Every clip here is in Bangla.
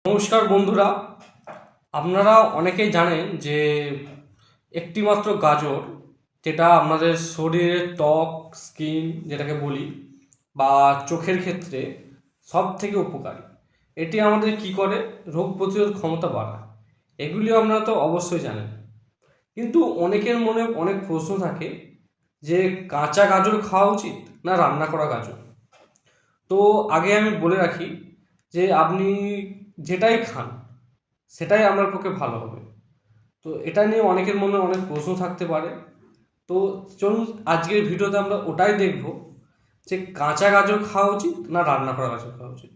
নমস্কার বন্ধুরা, আপনারা অনেকেই জানেন যে একটিমাত্র গাজর, যেটা আমাদের শরীরের ত্বক, স্কিন যেটাকে বলি, বা চোখের ক্ষেত্রে সব থেকে উপকারী। এটি আমাদের কি করে? রোগ প্রতিরোধ ক্ষমতা বাড়ায়। এগুলি আপনারা তো অবশ্যই জানেন। কিন্তু অনেকের মনে অনেক প্রশ্ন থাকে যে কাঁচা গাজর খাওয়া উচিত না রান্না করা গাজর। তো আগে আমি বলে রাখি যে আপনি যেটাই খান সেটাই আপনার পক্ষে ভালো হবে। তো এটা নিয়ে অনেকের মনে অনেক প্রশ্ন থাকতে পারে। তো চলুন আজকের ভিডিওতে আমরা ওটাই দেখব যে কাঁচা গাজর খাওয়া উচিত না রান্না করা গাজর খাওয়া উচিত।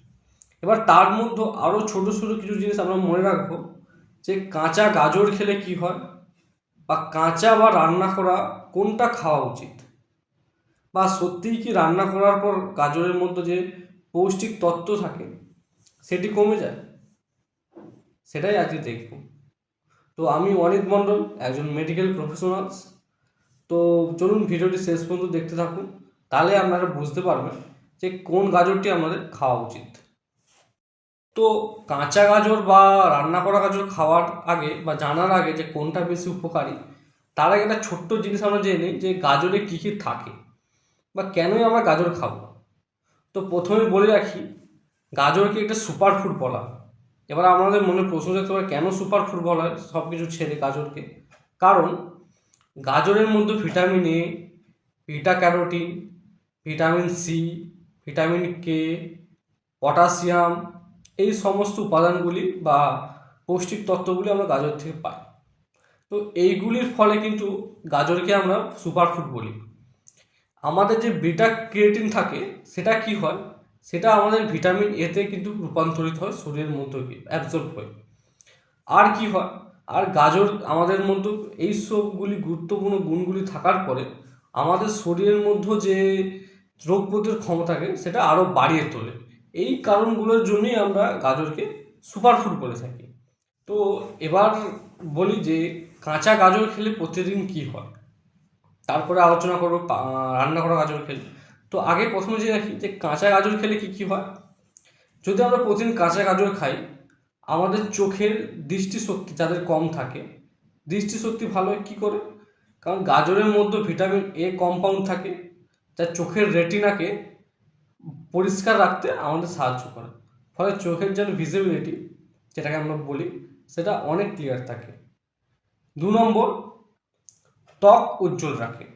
এবার তার মধ্যে আরও ছোটো ছোটো কিছু জিনিস আমরা মনে রাখবো যে কাঁচা গাজর খেলে কি হয়, বা কাঁচা বা রান্না করা কোনটা খাওয়া উচিত, বা সত্যিই কি রান্না করার পর গাজরের মধ্যে যে পৌষ্টিক তত্ত্ব থাকে সেটি কমে যায়, সেটাই আজকে দেখব। তো আমি অনিত মণ্ডল, একজন মেডিকেল প্রফেশনালস। তো চলুন ভিডিওটি শেষ পর্যন্ত দেখতে থাকুন, তাহলে আপনারা বুঝতে পারবেন যে কোন গাজরটি আমাদের খাওয়া উচিত। তো কাঁচা গাজর বা রান্না করা গাজর খাওয়ার আগে বা জানার আগে যে কোনটা বেশি উপকারী, তার আগে একটা ছোট্ট জিনিস আমরা জেনে নিই যে গাজরে কী কী থাকে বা কেনই আমরা গাজর খাবো। তো প্রথমে বলে রাখি, গাজরকে একটা সুপার ফুড বলা হয়। এবার আমাদের মনে প্রশ্ন থাকতে পারে কেন সুপার ফুড বলা হয় সব কিছু ছেড়ে গাজরকে। কারণ গাজরের মধ্যে vitamin A, beta carotene, vitamin C, vitamin K, potassium, এই সমস্ত উপাদানগুলি বা পৌষ্টিক তত্ত্বগুলি আমরা গাজর থেকে পাই। তো এইগুলির ফলে কিন্তু গাজরকে আমরা সুপারফুড বলি। আমাদের যে বিটা ক্যারোটিন থাকে সেটা কি হয়, সেটা আমাদের ভিটামিন এতে কিন্তু রূপান্তরিত হয়, শরীরের মধ্যে অ্যাবজর্ব হয়। আর কি হয়, আর গাজর আমাদের মধ্যে এই সবগুলি গুরুত্বপূর্ণ গুণগুলি থাকার পরে আমাদের শরীরের মধ্যে যে রোগ প্রতিরোধ ক্ষমতাকে সেটা আরও বাড়িয়ে তোলে। এই কারণগুলোর জন্যই আমরা গাজরকে সুপারফুড বলে থাকি। তো এবার বলি যে কাঁচা গাজর খেলে প্রতিদিন কি হয়, তারপরে আলোচনা করবো রান্না করা গাজর খেলে। তো আগে প্রথমে যে রাখি যে কাঁচা গাজর খেলে কি কি হয়। যদি আমরা প্রতিদিন কাঁচা গাজর খাই, আমাদের চোখের দৃষ্টিশক্তি যাদের কম থাকে, দৃষ্টিশক্তি ভালো হয় কী করে? কারণ গাজরের মধ্যে ভিটামিন এ কম্পাউন্ড থাকে, যা চোখের রেটিনাকে পরিষ্কার রাখতে আমাদের সাহায্য করে। ফলে চোখের যেন ভিজিবিলিটি, যেটাকে আমরা বলি, সেটা অনেক ক্লিয়ার থাকে। 2 নম্বর, ত্বক উজ্জ্বল রাখে।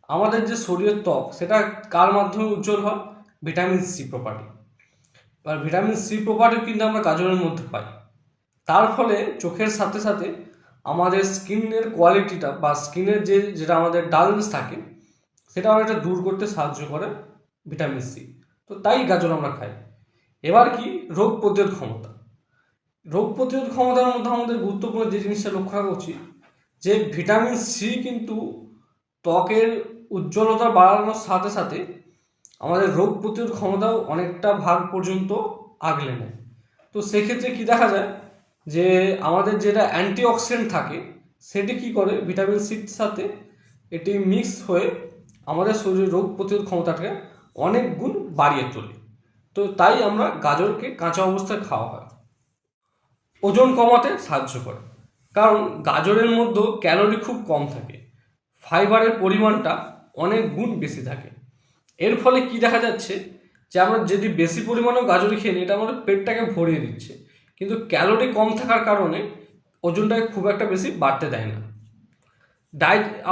আমাদের যে শরীরের ত্বক সেটা কার মাধ্যমে উজ্জ্বল হয়? Vitamin C property. এবার ভিটামিন সি প্রপার্টিও কিন্তু আমরা গাজরের মধ্যে পাই। তার ফলে চোখের সাথে সাথে আমাদের স্কিনের কোয়ালিটিটা বা স্কিনের যেটা আমাদের ডালনেস থাকে সেটা অনেকটা দূর করতে সাহায্য করে ভিটামিন সি। তো তাই গাজর আমরা খাই। এবার কি, রোগ প্রতিরোধ ক্ষমতা। রোগ প্রতিরোধ ক্ষমতার মধ্যে আমাদের গুরুত্বপূর্ণ যে জিনিসটা লক্ষ্য রাখা উচিত যে ভিটামিন সি কিন্তু ত্বকের উজ্জ্বলতা বাড়ানোর সাথে সাথে আমাদের রোগ প্রতিরোধ ক্ষমতাও অনেকটা ভাগ পর্যন্ত আগলে নেয়। তো সেক্ষেত্রে কি দেখা যায় যে আমাদের যেটা অ্যান্টিঅক্সিডেন্ট থাকে সেটি কি করে, ভিটামিন সির সাথে এটি মিক্স হয়ে আমাদের শরীরের রোগ প্রতিরোধ ক্ষমতাটাকে অনেক গুণ বাড়িয়ে তোলে। তো তাই আমরা গাজরকে কাঁচা অবস্থায় খাওয়া হয়। ওজন কমাতে সাহায্য করে, কারণ গাজরের মধ্যে ক্যালোরি খুব কম থাকে, ফাইবারের পরিমাণটা অনেক গুণ বেশি থাকে। এর ফলে কি দেখা যাচ্ছে যে আমরা যদি বেশি পরিমাণেও গাজর খেয়ে নিই, এটা আমাদের পেটটাকে ভরিয়ে দিচ্ছে, কিন্তু ক্যালোরি কম থাকার কারণে ওজনটাকে খুব একটা বেশি বাড়তে দেয় না।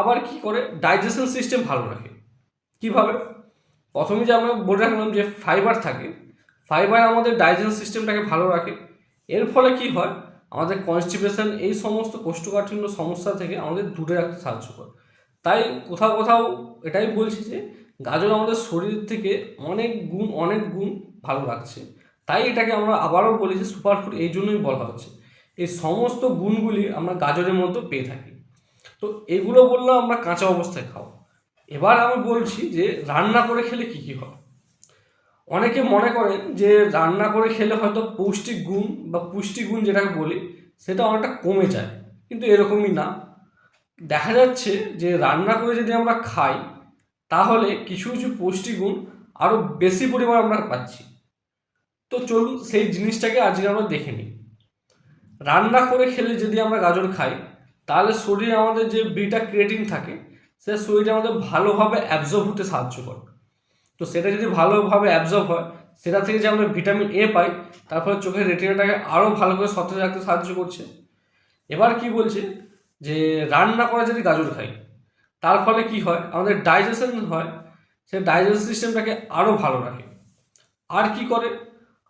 আবার কি করে, ডাইজেশন সিস্টেম ভালো রাখে। কিভাবে? প্রথমে যে আমরা বলে রাখলাম যে ফাইবার থাকে, ফাইবার আমাদের ডাইজেশন সিস্টেমটাকে ভালো রাখে। এর ফলে কি হয়, আমাদের কনস্টিপেশন, এই সমস্ত কোষ্ঠকাঠিন্য সমস্যা থেকে আমাদের দূরে রাখতে সাহায্য করে। তাই কোথাও কোথাও এটাই বলছি যে গাজর আমাদের শরীর থেকে অনেক গুণ ভালো রাখছে। তাই এটাকে আমরা আবারও বলি যে সুপারফুড এই জন্যই বলা হচ্ছে। এই সমস্ত গুণগুলি আমরা গাজরের মধ্যে পেয়ে থাকি। তো এগুলো বললাম আমরা কাঁচা অবস্থায় খাও। এবার আমি বলছি যে রান্না করে খেলে কী কী হয়। অনেকে মনে করেন যে রান্না করে খেলে হয়তো পৌষ্টিক গুণ বা পুষ্টিগুণ যেটাকে বলি সেটা অনেকটা কমে যায়, কিন্তু এরকমই না। দেখা যাচ্ছে যে রান্না করে যদি আমরা খাই তাহলে কিছু কিছু পুষ্টিগুণ আরও বেশি পরিমাণ আমরা পাচ্ছি। তো চলুন সেই জিনিসটাকে আজকে আমরা দেখে নিই। রান্না করে খেলে যদি আমরা গাজর খাই তাহলে শরীরে আমাদের যে বিটা ক্রিয়েটিন থাকে সে শরীরে আমাদের ভালোভাবে অ্যাবজর্ব হতে সাহায্য করে। তো সেটা যদি ভালোভাবে অ্যাবজর্ব হয়, সেটা থেকে যে আমরা ভিটামিন এ পাই, তারপরে চোখের রেটিনাটাকে আরও ভালো করে সতেজ রাখতে সাহায্য করছে। এবার কি বলছে যে রান্না করা যদি গাজর খাই তার ফলে কি হয়, আমাদের ডাইজেশন হয়, সে ডাইজেশন সিস্টেমটাকে আরও ভালো রাখে। আর কি করে,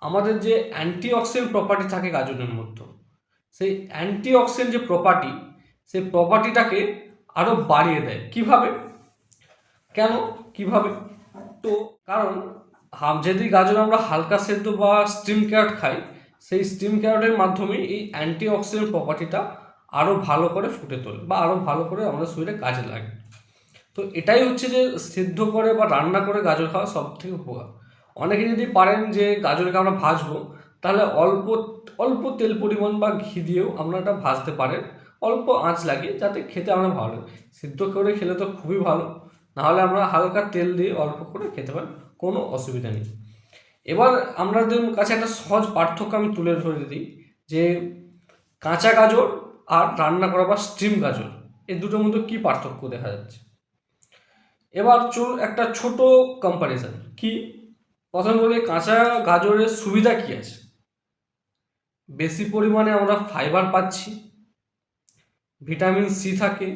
আমাদের যে অ্যান্টিঅক্সিডেন্ট প্রপার্টি থাকে গাজরের মধ্যে, সেই অ্যান্টিঅক্সিডেন্ট যে প্রপার্টি, সেই প্রপার্টিটাকে আরও বাড়িয়ে দেয়। কিভাবে, কেন, কিভাবে? তো কারণ যদি গাজর আমরা হালকা সেদ্ধ বা স্টিম ক্যারট খাই, সেই স্টিম ক্যারটের মাধ্যমে এই অ্যান্টিঅক্সিডেন্ট প্রপার্টিটা আরও ভালো করে ফুটে তোলে বা আরও ভালো করে আমাদের শরীরে কাজে লাগে। তো এটাই হচ্ছে যে সেদ্ধ করে বা রান্না করে গাজর খাওয়া সব থেকে উপকার। অনেকে যদি পারেন যে গাজরকে আমরা ভাজবো, তাহলে অল্প অল্প তেল পরিমাণ বা ঘি দিয়েও আমরা এটা ভাজতে পারেন, অল্প আঁচ লাগিয়ে, যাতে খেতে আমরা ভালো লাগে। সিদ্ধ করে খেলে তো খুবই ভালো, নাহলে আমরা হালকা তেল দিয়ে অল্প করে খেতে পারেন, কোনো অসুবিধা নেই। এবার আমাদের কাছে একটা সহজ পার্থক্য আমি তুলে ধরে দিই যে কাঁচা গাজর আর রান্না করা বা স্টিম গাজর, এই দুটোর মধ্যে কী পার্থক্য দেখা যাচ্ছে। এবার চলুন একটা ছোট কম্প্যারিজন। কি, প্রথম বলি কাঁচা গাজরের সুবিধা কি আছে। বেশি পরিমাণে আমরা ফাইবার পাচ্ছি, ভিটামিন সি থাকে,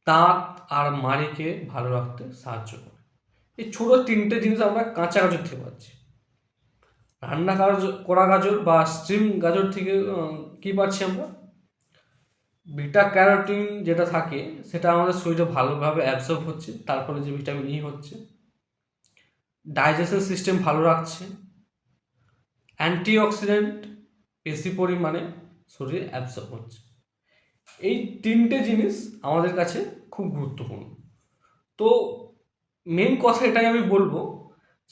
দাঁত আর মাড়িকে ভালো রাখতে সাহায্য করে। এই ছোটো তিনটে জিনিস আমরা কাঁচা গাজর থেকে পাচ্ছি। রান্না করা গাজর বা স্টিম গাজর থেকে কী পাচ্ছি আমরা, বিটা ক্যারোটিন যেটা থাকে সেটা আমাদের শরীরে ভালোভাবে অ্যাবজর্ব হচ্ছে, তারপরে যে ভিটামিন ই হচ্ছে, ডাইজেশন সিস্টেম ভালো রাখছে, অ্যান্টিঅক্সিডেন্ট বেশি পরিমাণে শরীরে অ্যাবজর্ব হচ্ছে। এই তিনটে জিনিস আমাদের কাছে খুব গুরুত্বপূর্ণ। তো মেন কথা এটাই আমি বলবো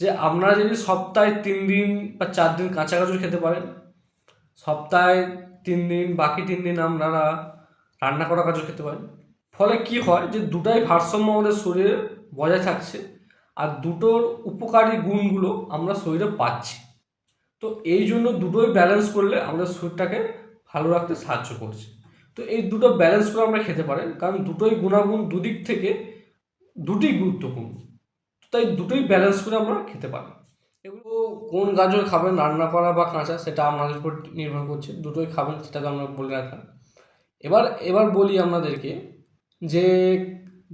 যে আপনারা যদি সপ্তাহে 3 দিন বা 4 দিন কাঁচা গাজর খেতে পারেন, সপ্তাহে 3 দিন, বাকি 3 দিন আপনারা রান্না করা গাজর খেতে পারেন, ফলে কি হয় যে দুটাই ভারসাম্য আমাদের শরীরে বজায় থাকছে আর দুটোর উপকারী গুণগুলো আমরা শরীরে পাচ্ছি। তো এই জন্য দুটোই ব্যালেন্স করলে আমাদের শরীরটাকে ভালো রাখতে সাহায্য করছে। তো এই দুটো ব্যালেন্স করে আমরা খেতে পারেন, কারণ দুটোই গুণাগুণ দুদিক থেকে দুটোই গুরুত্বপূর্ণ, তাই দুটোই ব্যালেন্স করে আমরা খেতে পারি। এগুলো কোন গাজর খাবেন, রান্না করা বা কাঁচা, সেটা আপনাদের উপর নির্ভর করছে। দুটোই খাবেন সেটা তো আমরা বলে রাখলাম। এবার বলি আপনাদেরকে যে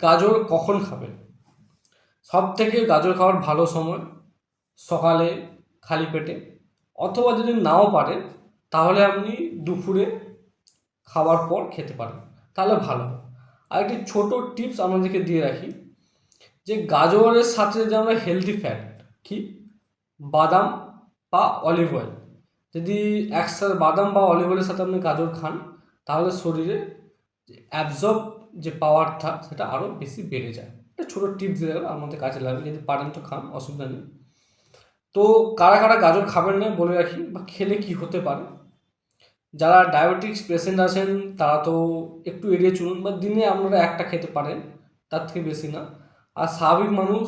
গাজর কখন খাবেন। সব থেকে গাজর খাওয়ার ভালো সময় সকালে খালি পেটে, অথবা যদি নাও পারেন তাহলে আপনি দুপুরে খাওয়ার পর খেতে পারেন, তাহলে ভালো হয়। আর একটি ছোটো টিপস আপনাদেরকে দিয়ে রাখি যে গাজরের সাথে যদি আমরা হেলদি ফ্যাট কি বাদাম বা অলিভ অয়েল, যদি একসাথে বাদাম বা অলিভ অয়েলের সাথে আপনি গাজর খান, তাহলে শরীরে অ্যাবজর্ব যে পাওয়ারটা সেটা আরও বেশি বেড়ে যায়। একটা ছোটো টিপস দিয়ে গেল, আমাদের কাজে লাগবে, যদি পারেন তো খান, অসুবিধা নেই। তো কারা কারা গাজর খাবেন না বলে রাখি, বা খেলে কি হতে পারে। যারা ডায়াবেটিক্স পেশেন্ট আছেন তারা তো একটু এড়িয়ে চলুন, বা দিনে আপনারা একটা খেতে পারেন, তার থেকে বেশি না। আর স্বাভাবিক মানুষ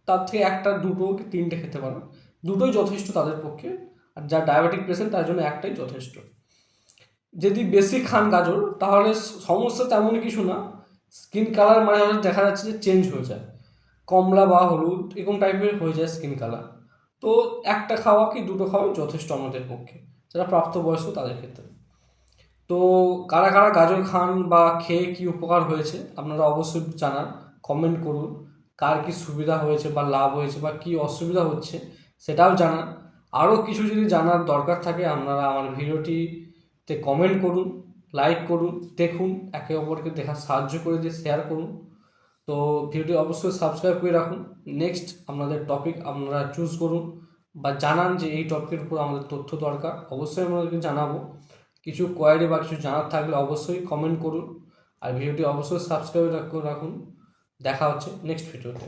তার থেকে একটা, দুটো কি তিনটে খেতে পারেন, দুটোই যথেষ্ট তাদের পক্ষে। আর যারা ডায়াবেটিক পেশেন্ট তার জন্য একটাই যথেষ্ট। যদি বেশি খান গাজর তাহলে সমস্যা তেমন কিছু না, স্কিন কালার মাঝে মাঝে দেখা যাচ্ছে যে চেঞ্জ হয়ে যায়, কমলা বা হলুদ এরকম টাইপের হয়ে যায় স্কিন কালার। তো একটা খাওয়া কি দুটো খাওয়া যথেষ্ট আমাদের পক্ষে, যারা প্রাপ্তবয়স্ক তাদের ক্ষেত্রে। তো কারা কারা গাজর খান বা খেয়ে কী উপকার হয়েছে আপনারা অবশ্যই জানান, কমেন্ট করুন। কার কী সুবিধা হয়েছে বা লাভ হয়েছে বা কী অসুবিধা হচ্ছে সেটাও জানান। আরও কিছু যদি জানার দরকার থাকে আপনারা আমার ভিডিওটিতে কমেন্ট করুন, লাইক করুন, দেখুন, একে অপরকে দেখার সাহায্য করে দিয়ে শেয়ার করুন। তো ভিডিওটি অবশ্যই সাবস্ক্রাইব করে রাখুন। নেক্সট আপনাদের টপিক আপনারা চুজ করুন বা জানান যে এই টপিকের উপর আমাদের তথ্য দরকার, অবশ্যই আমাদেরকে জানাবো। কিছু কোয়ারি বা কিছু জানার থাকলে অবশ্যই কমেন্ট করুন আর ভিডিওটি অবশ্যই সাবস্ক্রাইব রাখুন। দেখা হচ্ছে নেক্সট ভিডিওতে।